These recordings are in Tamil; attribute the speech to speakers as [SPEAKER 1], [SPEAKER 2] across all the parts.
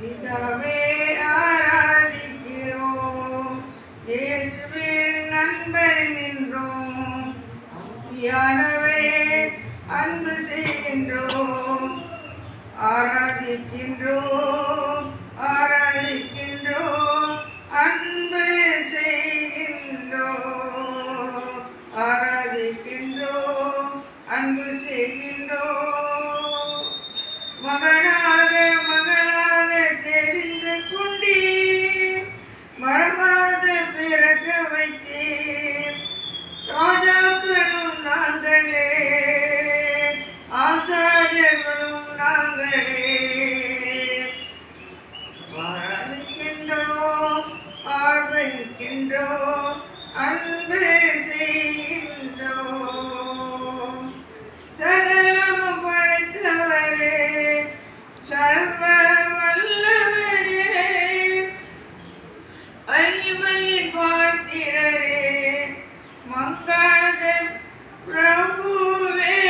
[SPEAKER 1] பிதாவே ஆராதிக்கிறோம், இயேசுவின் நண்பர் நின்றோம், ஆவியானவரே அன்பு செய்கின்றோம், ஆராதிக்கின்றோம் ஆராதிக்கின்றோம், அன்பு செய்கின்றோம், ஆராதிக்கின்றோம் அன்பு செய்கின்றோம். மகனாக மகளாக தெரிந்து கொண்டீர், மறவாத பிறக்க வைத்தீர். ராஜாக்களும் நாங்களே, ஆசாரியர்களும் நாங்களே, ஆராதிக்கின்றோம் ஆர்வகின்றோம், அன்பு செய்கின்றோம். சகலமும் படைத்தவரே, சர்வ வல்லவரே, மகிமையின் பாத்திரரே, மங்காத பிரபுவே,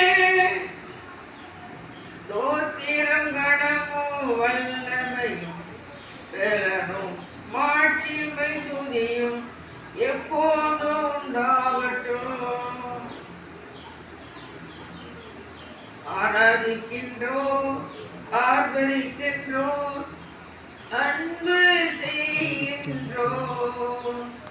[SPEAKER 1] தோத்திரம் கணமும் வல்லமையும் பலனும் மாட்சிமை துதியும் எப்போதும் உண்டாகட்டும். ஆராதிக்கின்றோம் ஆர்ப்பரிக்கின்றோம், அன்பு செய்கின்றோம்.